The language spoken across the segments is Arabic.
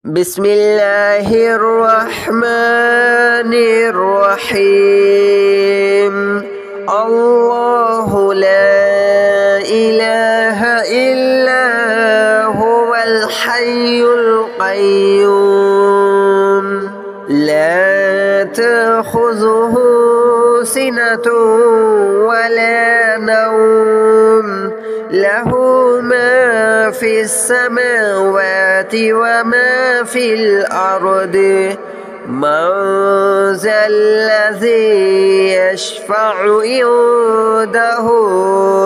بسم الله الرحمن الرحيم. الله لا إله إلا هو الحي القيوم لا تأخذه سنة ولا نوم له ما في السماوات وما في الأرض من ذا الذي يشفع عنده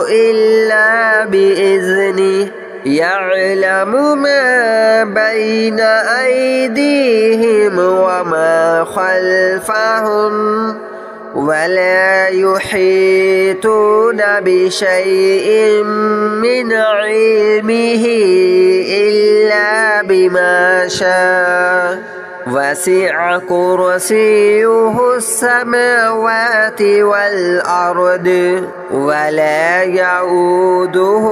إلا بإذنه يعلم ما بين أيديهم وما خلفهم ولا يحيطون بشيء من علمه إلا بما شاء وسع كرسيه السماوات والأرض ولا يؤوده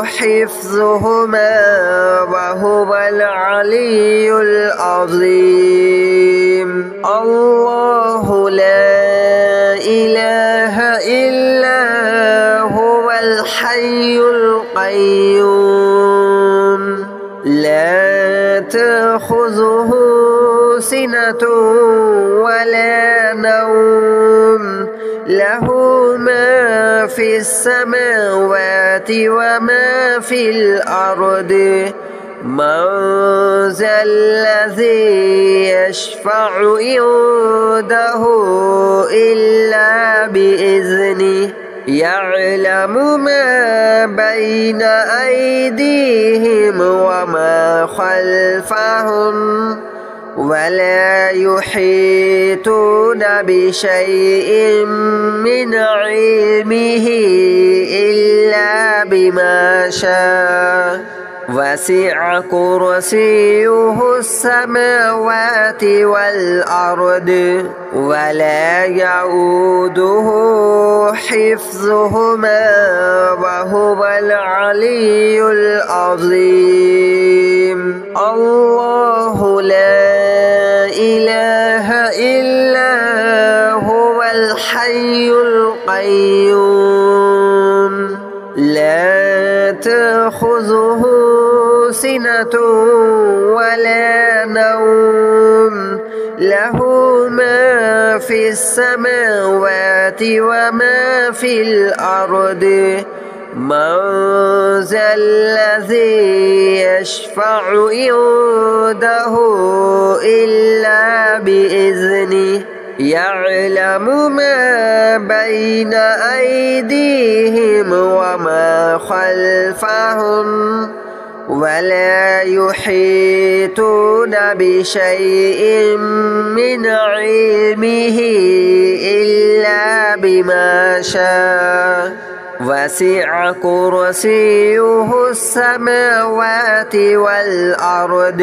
حفظهما وهو العلي العظيم. الله لا إله إلا هو الحي القيوم لا تأخذه سنة ولا نوم له ما في السماوات وما في الأرض من ذا الذي يشفع عنده إلا بإذنه يعلم ما بين أيديهم وما خلفهم ولا يحيطون بشيء من علمه إلا بما شاء وسع كرسيه السماوات والأرض ولا يؤوده حفظهما وهو العلي العظيم. الله لا إله إلا هو الحي القيوم لا تأخذه سنة ولا نوم له ما في السماوات وما في الأرض من ذا الذي يشفع عنده إلا بإذنه يعلم ما بين أيديهم وما خلفهم ولا يحيطون بشيء من علمه إلا بما شاء وسع كرسيه السماوات والأرض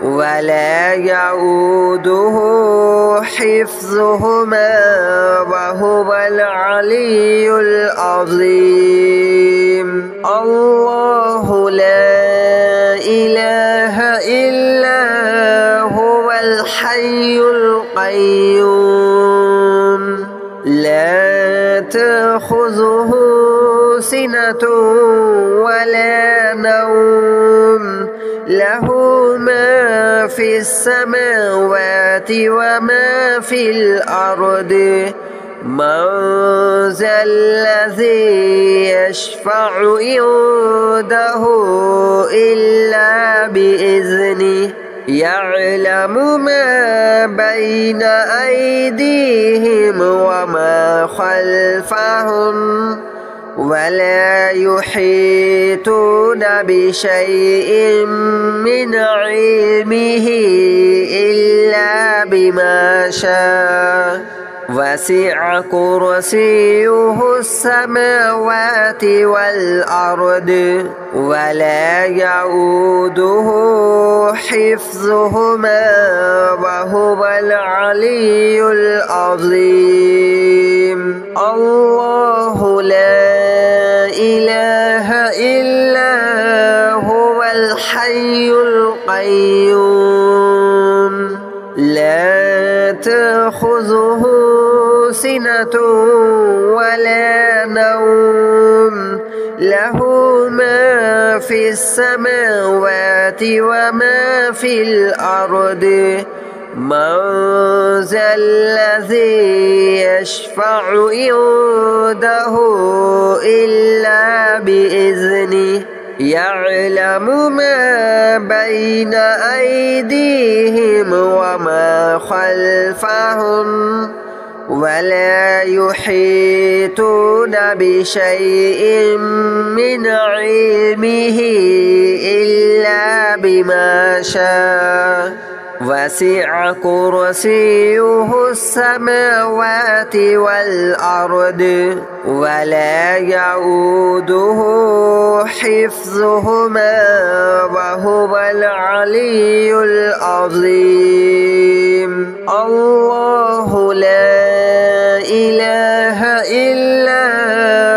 ولا يؤوده حفظهما وهو العلي العظيم. الله لا إله إلا هو الحي القيوم لا تأخذه سنة ولا نوم له ما في السماوات وما في الأرض من ذا الذي يشفع عنده إلا بإذنه يعلم ما بين أيديهم وما خلفهم ولا يحيطون بشيء من علمه إلا بما شاء وسع كرسيه السماوات والأرض ولا يؤوده حفظهما وهو العلي العظيم. الله لا إله إلا هو الحي القيوم لا تأخذه سنة ولا نوم له ما في السماوات وما في الأرض من ذا الذي يشفع عنده إلا بإذنه يعلم ما بين أيديهم وما خلفهم ولا يحيطون بشيء من علمه إلا بما شاء وسع كرسيه السماوات والأرض ولا يؤوده حفظهما وهو العلي العظيم الله لا إله إلا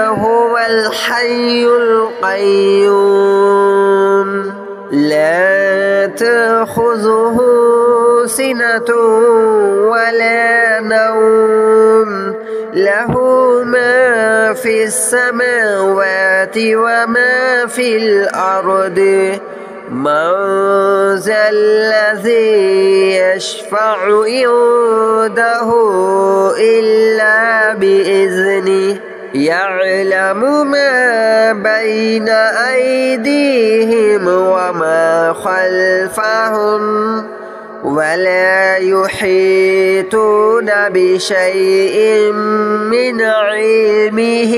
هو الحي القيوم لا تأخذه سنة ولا نوم له ما في السماوات وما في الأرض من ذا الذي يشفع عنده إلا بإذنه يعلم ما بين أيديهم وما خلفهم ولا يحيطون بشيء من علمه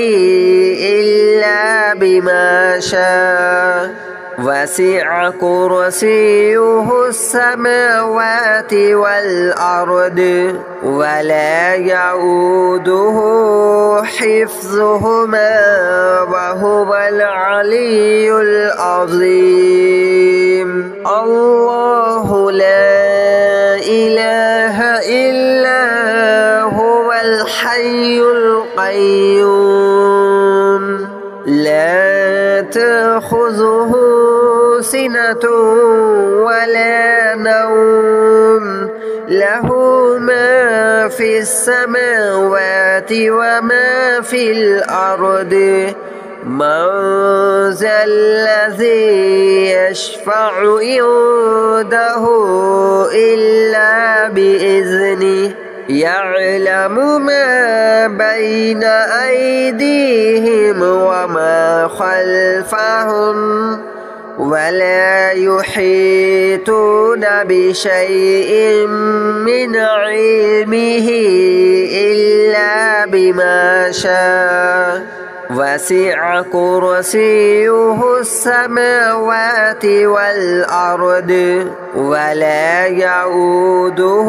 إلا بما شاء وسع كرسيه السماوات والأرض ولا يؤوده حفظهما وهو العلي العظيم الله لا إله إلا هو الحي القيوم لا تأخذه سنة ولا نوم له ما في السماوات وما في الأرض من ذا الذي يشفع عنده إلا بإذنه يعلم ما بين أيديهم وما خلفهم ولا يحيطون بشيء من علمه إلا بما شاء وسع كرسيه السماوات والأرض ولا يؤوده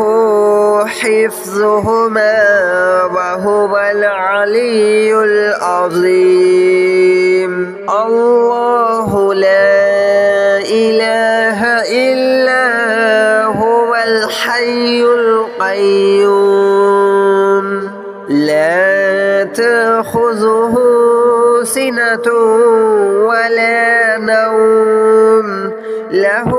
حفظهما وهو العلي العظيم الله لا إله إلا هو الحي القيوم لا تأخذه سنة ولا نوم له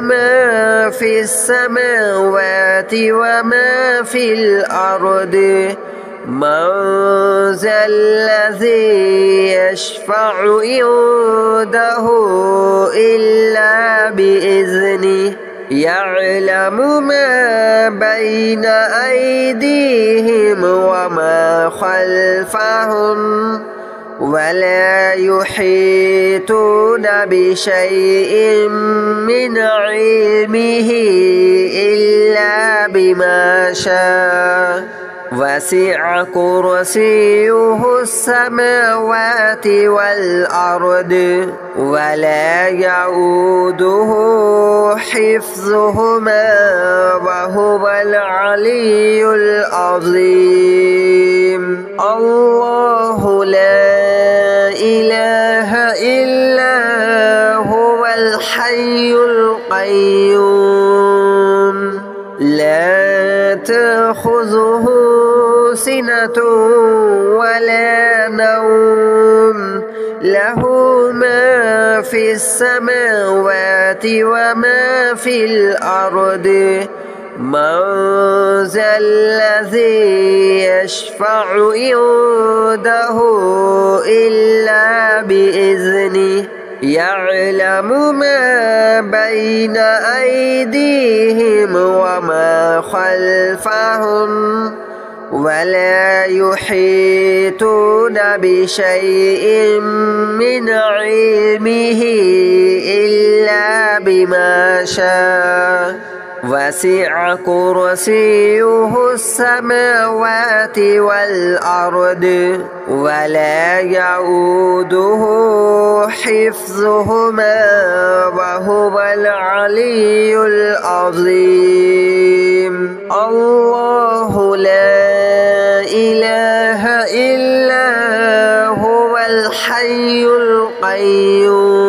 ما في السماوات وما في الأرض من ذا الذي يشفع عنده إلا بإذنه يعلم ما بين أيديهم وما خلفهم ولا يحيطون بشيء من علمه إلا بما شاء وسع كرسيه السماوات والأرض ولا يؤوده حفظهما وهو العلي العظيم الله لا إله إلا هو الحي القيوم لا تأخذه سنة ولا نوم له ما في السماوات وما في الأرض من ذا الذي يشفع عنده إلا بإذنه يعلم ما بين أيديهم وما خلفهم ولا يحيطون بشيء من علمه إلا بما شاء وسع كرسيه السماوات والأرض ولا يؤوده حفظهما وهو العلي العظيم الله لا إله إلا هو الحي القيوم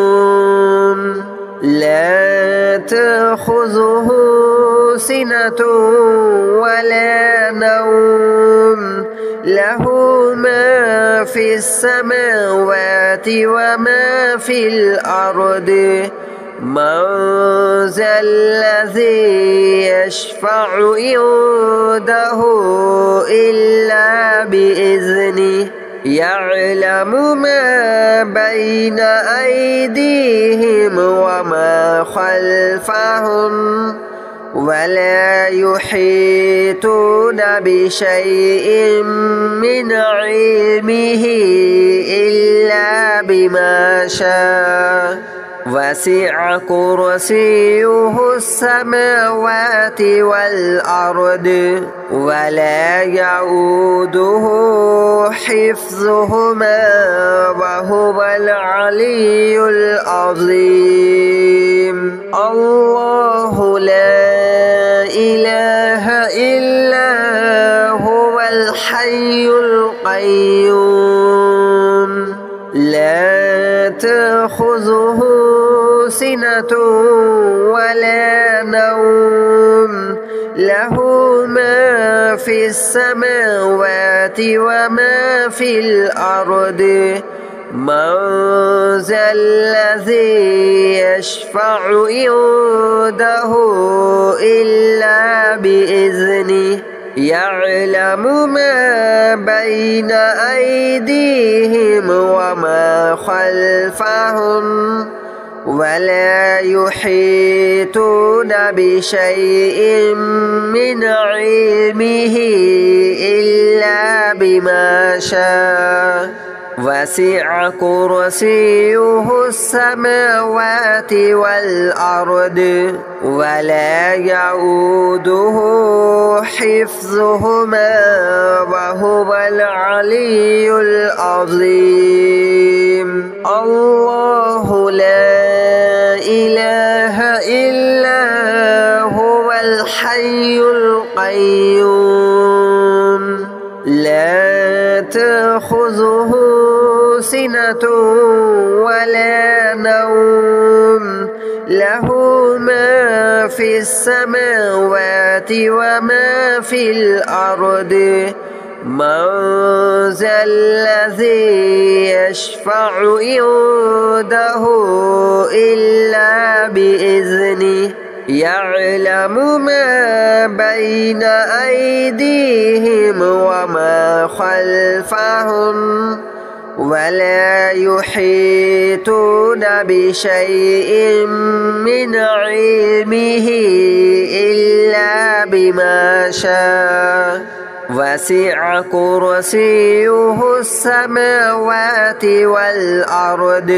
لا تأخذه سنة ولا نوم له ما في السماوات وما في الأرض من ذا الذي يشفع عنده إلا بإذنه يعلم ما بين أيديهم وما خلفهم ولا يحيطون بشيء من علمه إلا بما شاء وسع كرسيه السماوات والأرض ولا يؤوده حفظهما وهو العلي العظيم الله لا إله إلا هو الحي القيوم لا تأخذه سنة ولا نوم له ما في السماوات وما في الأرض من ذا الذي يشفع عنده إلا بإذنه يعلم ما بين أيديهم وما خلفهم ولا يحيطون بشيء من علمه إلا بما شاء وسع كرسيه السماوات والأرض ولا يؤوده حفظهما وهو العلي العظيم الله لا إله إلا هو الحي القيوم لا تأخذه سنة ولا نوم له ما في السماوات وما في الأرض من ذا الذي يشفع عنده إلا بإذنه يعلم ما بين أيديهم وما خلفهم ولا يحيطون بشيء من علمه إلا بما شاء وسع كرسيه السماوات والأرض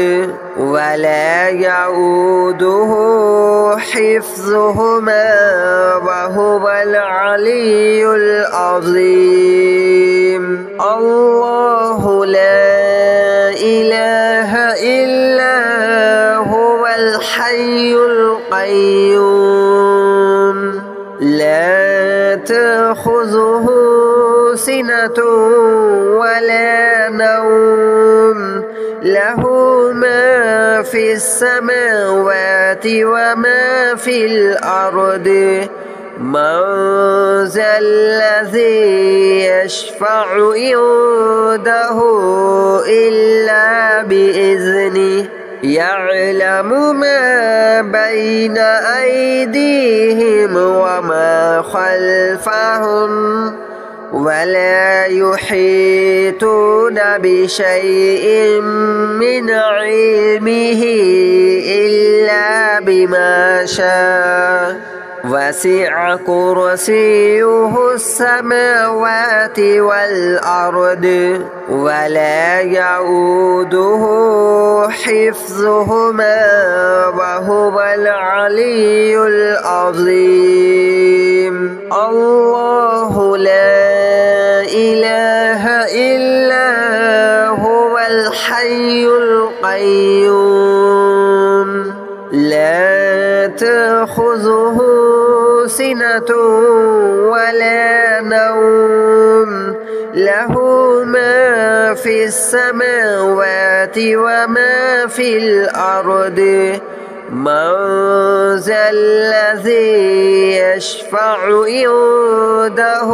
ولا يؤوده حفظهما وهو العلي العظيم الله لا إله إلا هو الحي القيوم لا تأخذه سنة ولا نوم له ما في السماوات وما في الأرض من ذا الذي يشفع عنده إلا بإذنه يعلم ما بين أيديهم وما خلفهم ولا يحيطون بشيء من علمه إلا بما شاء وسع كرسيه السماوات والأرض ولا يؤوده حفظهما وهو العلي العظيم الله لا إله إلا هو الحي القيوم لا تأخذه سنة ولا نوم له ما في السماوات وما في الأرض من ذا الذي يشفع عنده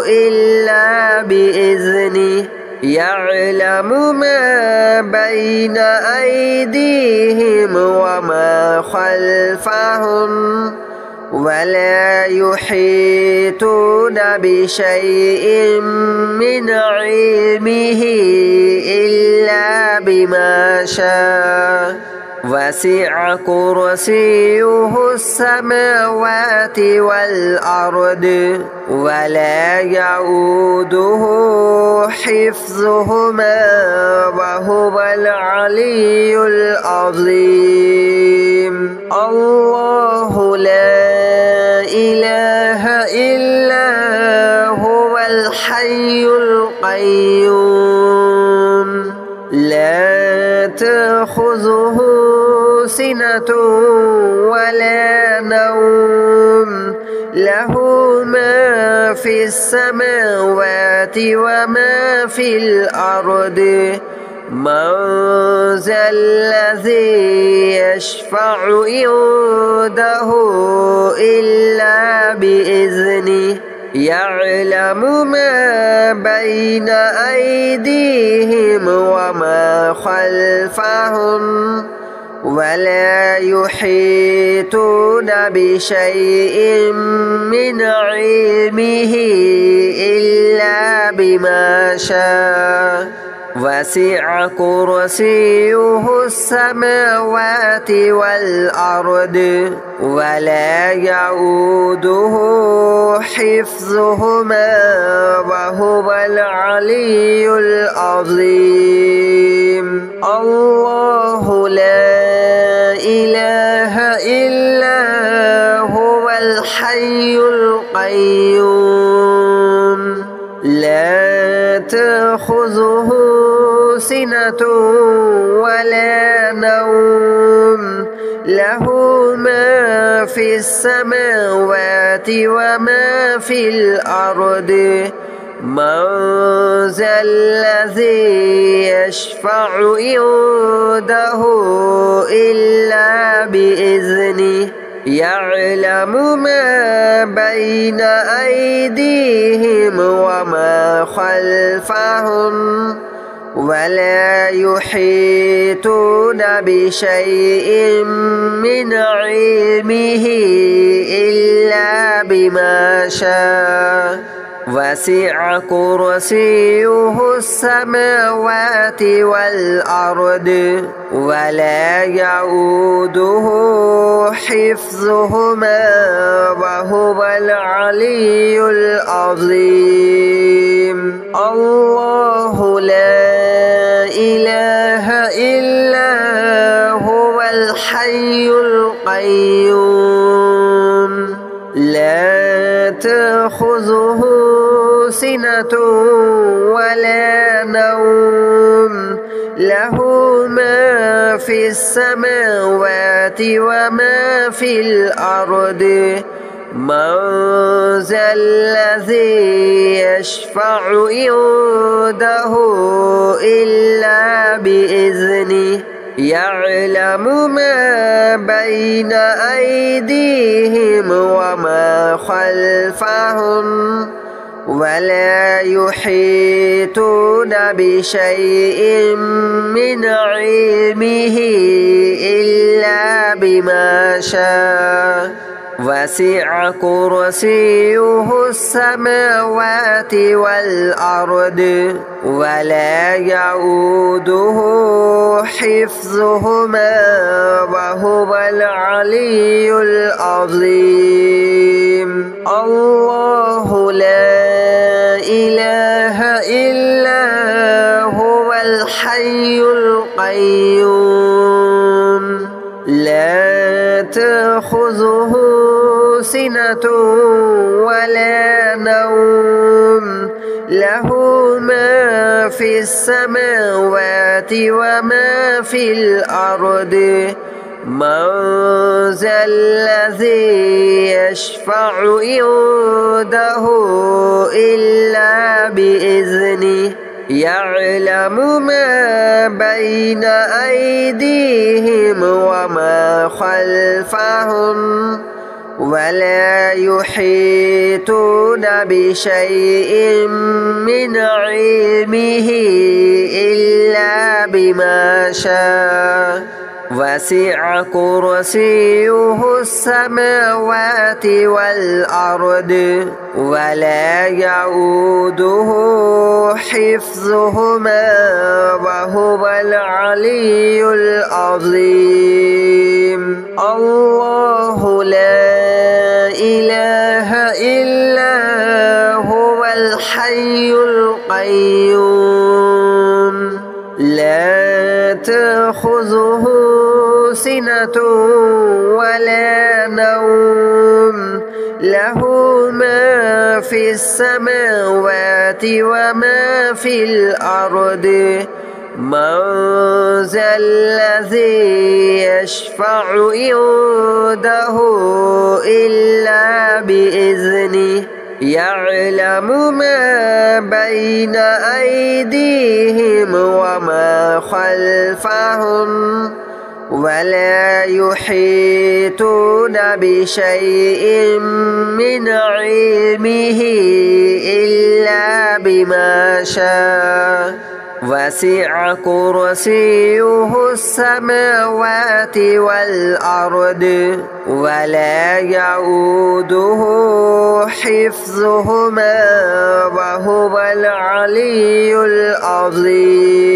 إلا بإذنه يعلم ما بين أيديهم وما خلفهم ولا يحيطون بشيء من علمه إلا بما شاء وسع كرسيه السماوات والأرض ولا يؤوده حفظهما وهو العلي العظيم الله لا إله إلا هو الحي القيوم لا تأخذه سنة ولا نوم له ما في السماوات وما في الأرض من ذا الذي يشفع عنده إلا بإذنه يعلم ما بين أيديهم وما خلفهم ولا يحيطون بشيء من علمه إلا بما شاء وسع كرسيه السماوات والأرض ولا يؤوده حفظهما وهو العلي العظيم الله لا إله إلا هو الحي القيوم لا تأخذه سنة ولا نوم له ما في السماوات وما في الأرض من ذا الذي يشفع عنده إلا بإذنه يعلم ما بين أيديهم وما خلفهم ولا يحيطون بشيء من علمه إلا بما شاء وسع كرسيه السماوات والأرض ولا يؤوده حفظهما وهو العلي العظيم الله لا إله إلا هو الحي القيوم لا تأخذه سنة ولا نوم له ما في السماوات وما في الأرض من ذا الذي يشفع عنده إلا بإذنه يعلم ما بين أيديهم وما خلفهم ولا يحيطون بشيء من علمه إلا بما شاء وسع كرسيه السماوات والأرض ولا يؤوده حفظهما وهو العلي العظيم الله لا إله إلا هو الحي القيوم لا تأخذه سنة ولا نوم له ما في السماوات وما في الأرض من ذا الذي يشفع عنده إلا بإذنه يعلم ما بين أيديهم وما خلفهم ولا يحيطون بشيء من علمه إلا بما شاء وسع كرسيه السماوات والأرض ولا يؤوده حفظهما وهو العلي العظيم الله لا إله إلا هو الحي القيوم لا تأخذه سنة ولا نوم له ما في السماوات وما في الأرض من ذا الذي يشفع عنده إلا بإذنه يعلم ما بين أيديهم وما خلفهم ولا يحيطون بشيء من علمه إلا بما شاء وسع كرسيه السماوات والأرض ولا يؤوده حفظهما وهو العلي العظيم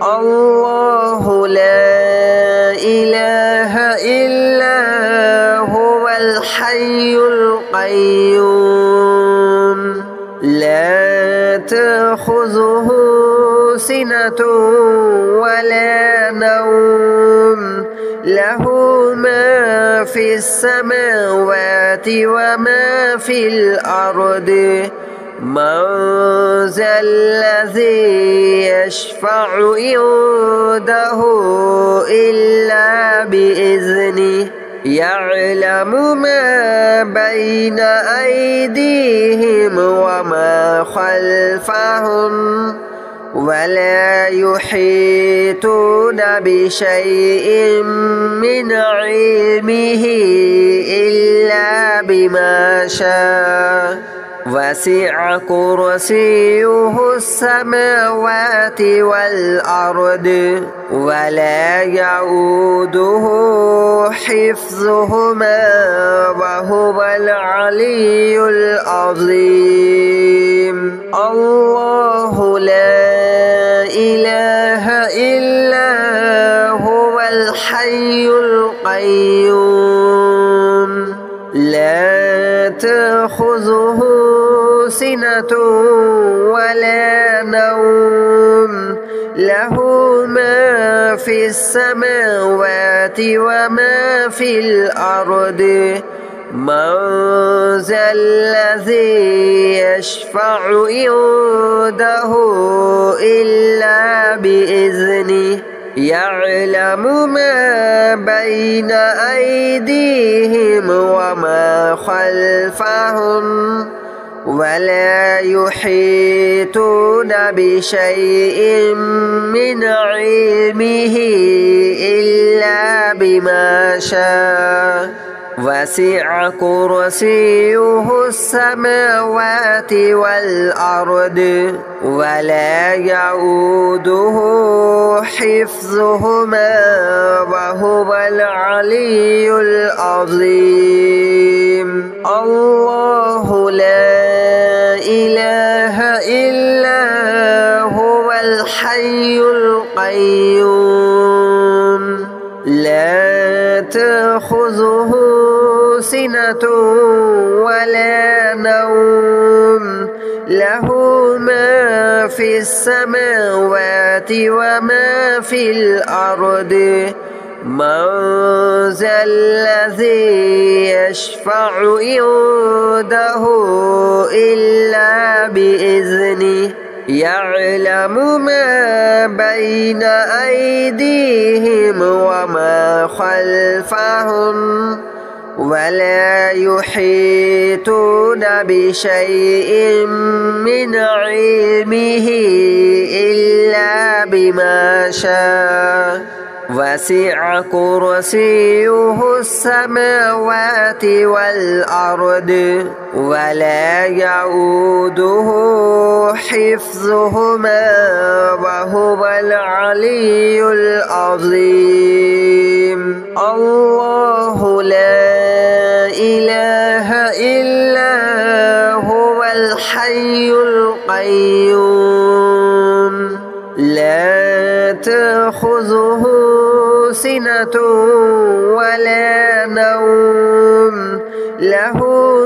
الله لا إله إلا هو الحي القيوم لا تأخذه سنة ولا نوم له ما في السماوات وما في الأرض من ذا الذي يشفع عنده إلا بإذنه يعلم ما بين أيديهم وما خلفهم ولا يحيطون بشيء من علمه إلا بما شاء وسع كرسيه السماوات والأرض ولا يؤوده حفظهما وهو العلي العظيم الله لا إله إلا هو الحي القيوم لا تأخذه سنة ولا نوم له ما في السماوات وما في الأرض من ذا الذي يشفع عنده إلا بإذنه يعلم ما بين أيديهم وما خلفهم ولا يحيطون بشيء من علمه إلا بما شاء وسع كرسيه السماوات والأرض ولا يؤوده حفظهما وهو العلي العظيم. الله لا إله إلا هو الحي القيوم لا تأخذه سنة ولا نوم له ما في السماوات وما في الأرض من ذا الذي يشفع عنده إلا بإذنه يعلم ما بين أيديهم وما خلفهم ولا يحيطون بشيء من علمه إلا بما شاء وسع كرسيه السماوات والأرض ولا يؤوده حفظهما وهو العلي العظيم. الله لا إله إلا هو الحي القيوم لا تأخذه سنة ولا نوم له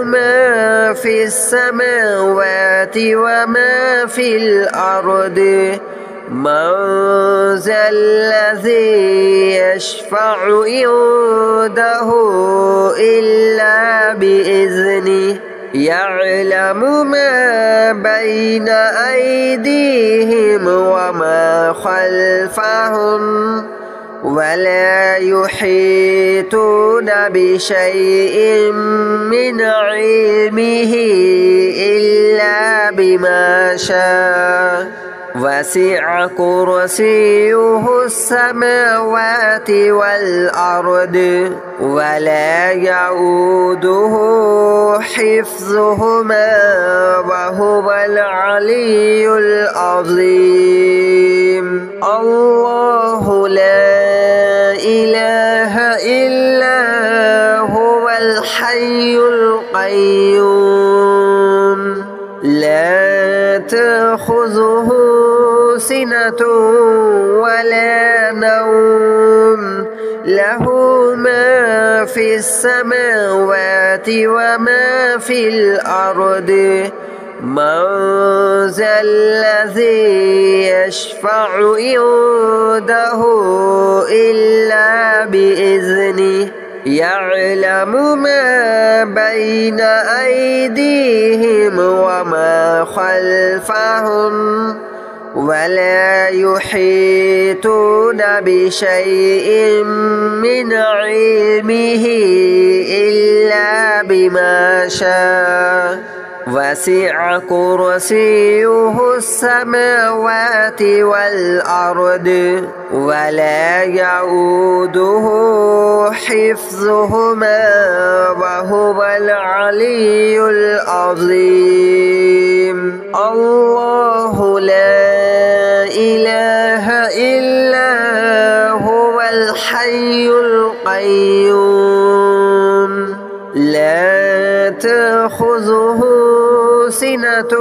ما في السماوات وما في الأرض من ذا الذي يشفع عنده إلا بإذنه يعلم ما بين أيديهم وما خلفهم ولا يحيطون بشيء من علمه إلا بما شاء وسع كرسيه السماوات والأرض ولا يؤوده حفظهما وهو العلي العظيم. الله لا إله إلا هو الحي القيوم لا تأخذه سنة ولا نوم له ما في السماوات وما في الأرض من ذا الذي يشفع عنده إلا بإذنه يعلم ما بين أيديهم وما خلفهم ولا يحيطون بشيء من علمه إلا بما شاء وسع كرسيه السماوات والأرض ولا يؤوده حفظهما وهو العلي العظيم. الله لا إله إلا هو الحي القيوم لا تأخذه سنة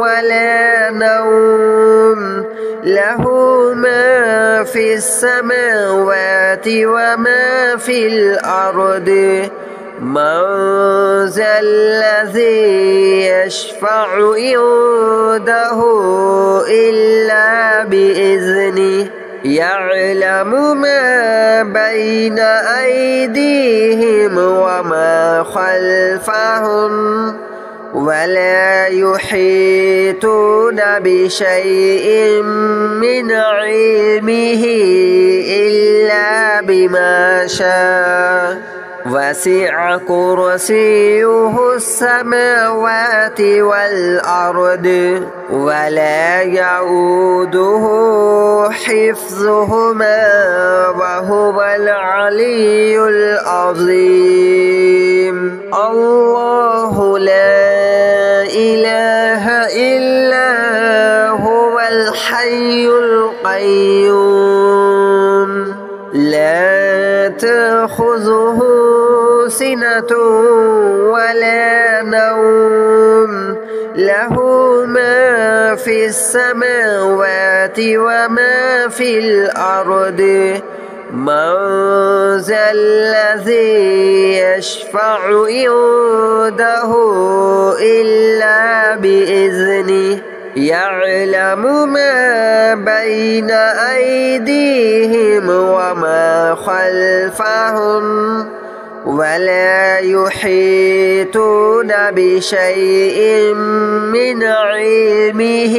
ولا نوم له ما في السماوات وما في الأرض من ذا الذي يشفع عنده إلا بإذنه يعلم ما بين أيديهم وما خلفهم ولا يحيطون بشيء من علمه إلا بما شاء وسع كرسيه السماوات والأرض ولا يؤوده حفظهما وهو العلي العظيم. الله لا إله إلا هو الحي القيوم لا تأخذه سنة ولا نوم له ما في السماوات وما في الأرض من ذا الذي يشفع عنده إلا بإذنه يعلم ما بين أيديهم وما خلفهم ولا يحيطون بشيء من علمه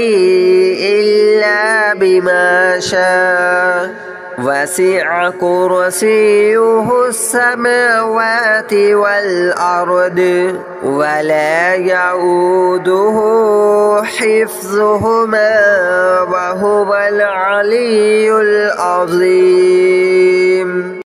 إلا بما شاء وسع كرسيه السماوات والأرض ولا يؤوده حفظهما وهو العلي العظيم.